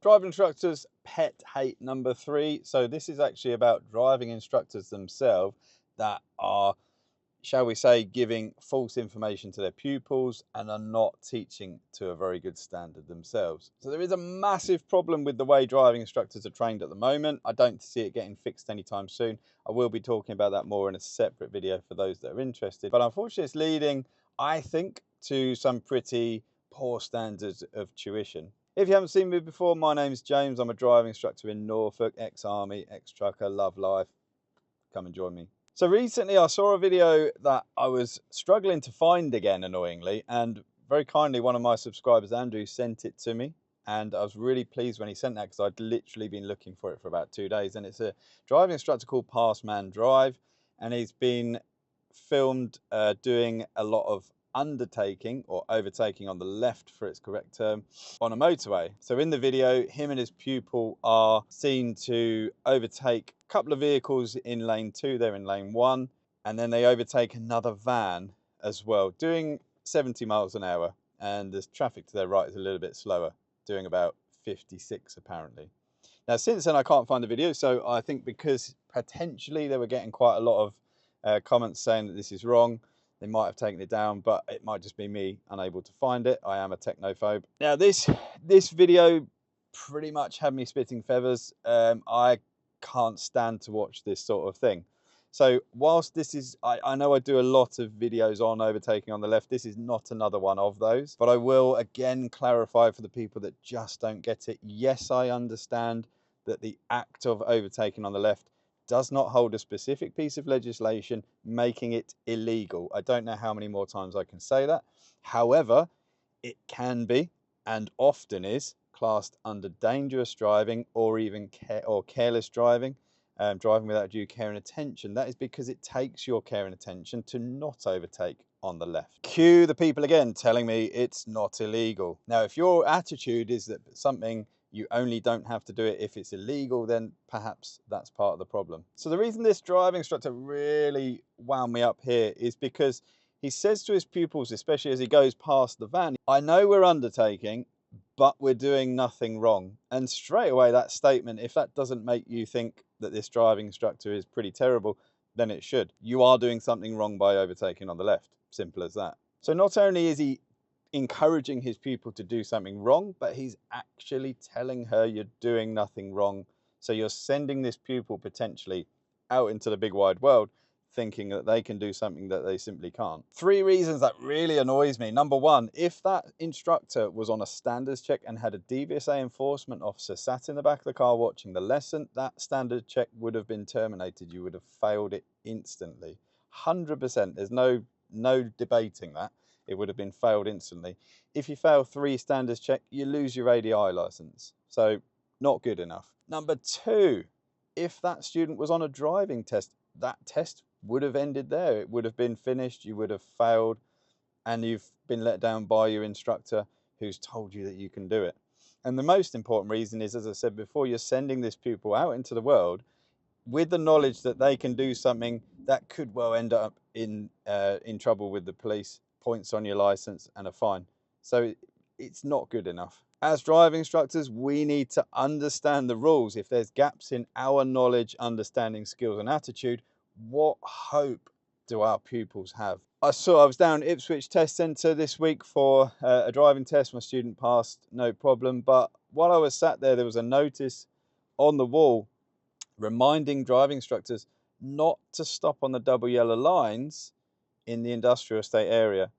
Driving instructors pet hate number 3. So this is actually about driving instructors themselves that are, shall we say, giving false information to their pupils and are not teaching to a very good standard themselves. So there is a massive problem with the way driving instructors are trained at the moment. I don't see it getting fixed anytime soon. I will be talking about that more in a separate video for those that are interested. But unfortunately, it's leading, I think, to some pretty poor standards of tuition. If you haven't seen me before, my name is James. I'm a driving instructor in Norfolk, ex-army, ex-trucker, love life. Come and join me. So recently I saw a video that I was struggling to find again, annoyingly, and very kindly one of my subscribers, Andrew, sent it to me. And I was really pleased when he sent that because I'd literally been looking for it for about 2 days. And it's a driving instructor called Pass Man Drive. And he's been filmed doing a lot of undertaking or overtaking on the left for its correct term on a motorway. So in the video, him and his pupil are seen to overtake a couple of vehicles in lane 2, they're in lane 1, and then they overtake another van as well, doing 70 miles an hour, and the traffic to their right is a little bit slower, doing about 56 apparently. Now since then I can't find the video, so I think because potentially they were getting quite a lot of comments saying that this is wrong, they might have taken it down, but it might just be me unable to find it. I am a technophobe. Now this video pretty much had me spitting feathers. I can't stand to watch this sort of thing. So whilst this is, I know I do a lot of videos on overtaking on the left, this is not another one of those. But I will again clarify for the people that just don't get it. Yes, I understand that the act of overtaking on the left does not hold a specific piece of legislation making it illegal. I don't know how many more times I can say that. However, it can be, and often is, classed under dangerous driving or even careless driving, driving without due care and attention. That is because it takes your care and attention to not overtake on the left. Cue the people again telling me it's not illegal. Now, if your attitude is that something you only don't have to do it if it's illegal, then perhaps that's part of the problem. So the reason this driving instructor really wound me up here is because he says to his pupils, especially as he goes past the van, I know we're undertaking, but we're doing nothing wrong. And straight away that statement, if that doesn't make you think that this driving instructor is pretty terrible, then it should. You are doing something wrong by overtaking on the left. Simple as that. So not only is he encouraging his pupil to do something wrong, but he's actually telling her you're doing nothing wrong. So you're sending this pupil potentially out into the big wide world thinking that they can do something that they simply can't. 3 reasons that really annoys me. Number 1, if that instructor was on a standards check and had a DVSA enforcement officer sat in the back of the car watching the lesson, that standard check would have been terminated. You would have failed it instantly. 100%. There's no debating that. It would have been failed instantly. If you fail 3 standards check, you lose your ADI license. So not good enough. Number 2, if that student was on a driving test, that test would have ended there. It would have been finished. You would have failed and you've been let down by your instructor who's told you that you can do it. And the most important reason is, as I said before, you're sending this pupil out into the world with the knowledge that they can do something that could well end up in trouble with the police, points on your license and a fine. So it's not good enough. As driving instructors, we need to understand the rules. If there's gaps in our knowledge, understanding, skills and attitude, what hope do our pupils have? I was down at Ipswich Test Centre this week for a driving test. My student passed, no problem. But while I was sat there, there was a notice on the wall reminding driving instructors not to stop on the double yellow lines in the industrial estate area.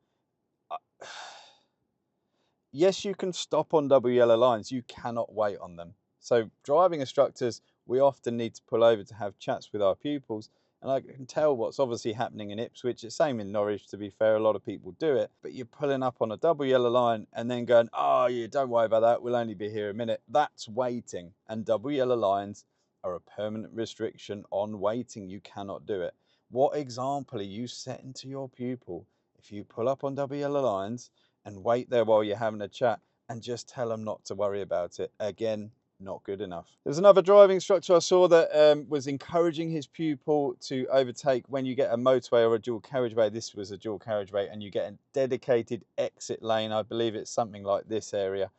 Yes, you can stop on double yellow lines. You cannot wait on them. So driving instructors, we often need to pull over to have chats with our pupils. And I can tell what's obviously happening in Ipswich. It's same in Norwich, to be fair. A lot of people do it. But you're pulling up on a double yellow line and then going, oh, yeah, don't worry about that. We'll only be here a minute. That's waiting. And double yellow lines are a permanent restriction on waiting. You cannot do it. What example are you setting to your pupil if you pull up on double yellow lines and wait there while you're having a chat and just tell them not to worry about it? Again, not good enough. There's another driving instructor I saw that was encouraging his pupil to overtake when you get a motorway or a dual carriageway. This was a dual carriageway and you get a dedicated exit lane. I believe it's something like this area.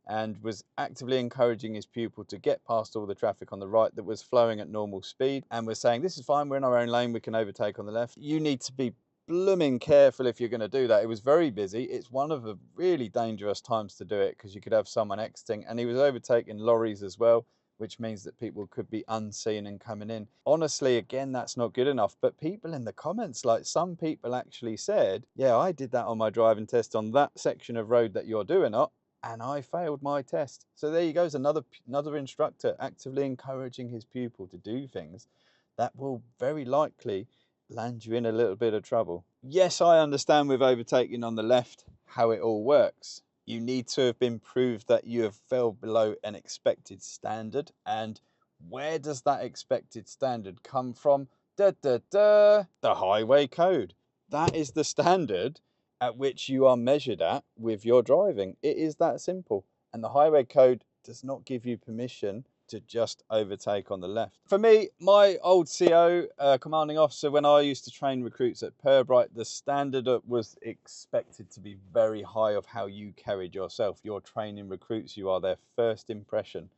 and was actively encouraging his pupil to get past all the traffic on the right that was flowing at normal speed, and was saying, this is fine, we're in our own lane, we can overtake on the left. You need to be blooming careful if you're going to do that. It was very busy. It's one of the really dangerous times to do it, because you could have someone exiting, and he was overtaking lorries as well, which means that people could be unseen and coming in. Honestly, again, that's not good enough. But people in the comments, like some people actually said, yeah, I did that on my driving test on that section of road that you're doing it, and I failed my test. So there you go, another instructor actively encouraging his pupil to do things that will very likely land you in a little bit of trouble. Yes, I understand with overtaking on the left how it all works. You need to have been proved that you have fell below an expected standard. And where does that expected standard come from? The highway code. That is the standard at which you are measured at with your driving. It is that simple. And the highway code does not give you permission to just overtake on the left. For me, my old CO, commanding officer, when I used to train recruits at Purbright, the standard was expected to be very high of how you carried yourself. You're training recruits, you are their first impression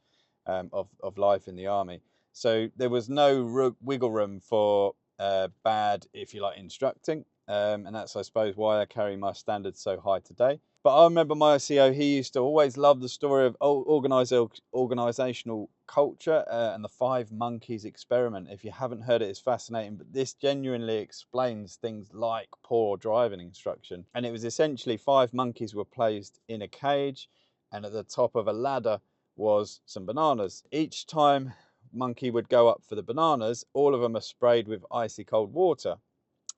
of life in the army. So there was no wiggle room for bad, if you like, instructing. And that's, I suppose, why I carry my standards so high today. But I remember my CO, he used to always love the story of organizational culture and the 5 monkeys experiment. If you haven't heard it, it's fascinating, but this genuinely explains things like poor driving instruction. And it was essentially 5 monkeys were placed in a cage, and at the top of a ladder was some bananas. Each time monkey would go up for the bananas, all of them are sprayed with icy cold water.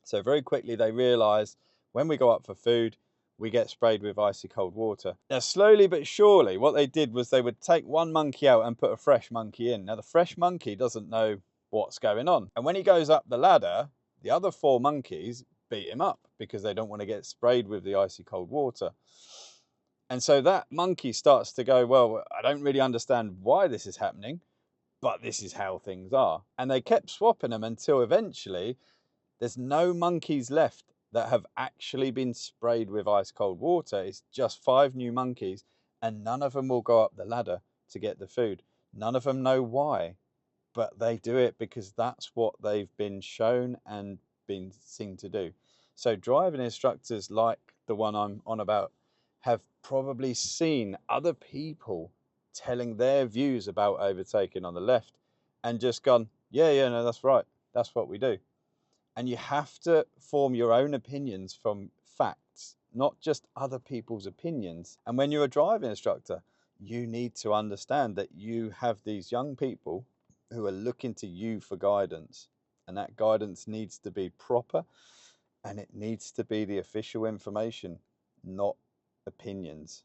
So very quickly they realized, when we go up for food, we get sprayed with icy cold water. Now, slowly but surely, what they did was they would take one monkey out and put a fresh monkey in. Now, the fresh monkey doesn't know what's going on. And when he goes up the ladder, the other 4 monkeys beat him up because they don't want to get sprayed with the icy cold water. And so that monkey starts to go, well, I don't really understand why this is happening, but this is how things are. And they kept swapping them until eventually there's no monkeys left that have actually been sprayed with ice cold water. It's just 5 new monkeys, and none of them will go up the ladder to get the food. None of them know why, but they do it because that's what they've been shown and been seen to do. So driving instructors like the one I'm on about have probably seen other people telling their views about overtaking on the left and just gone, yeah, no, that's right, that's what we do. And you have to form your own opinions from facts, not just other people's opinions. And when you're a driving instructor, you need to understand that you have these young people who are looking to you for guidance. And that guidance needs to be proper, and it needs to be the official information, not opinions.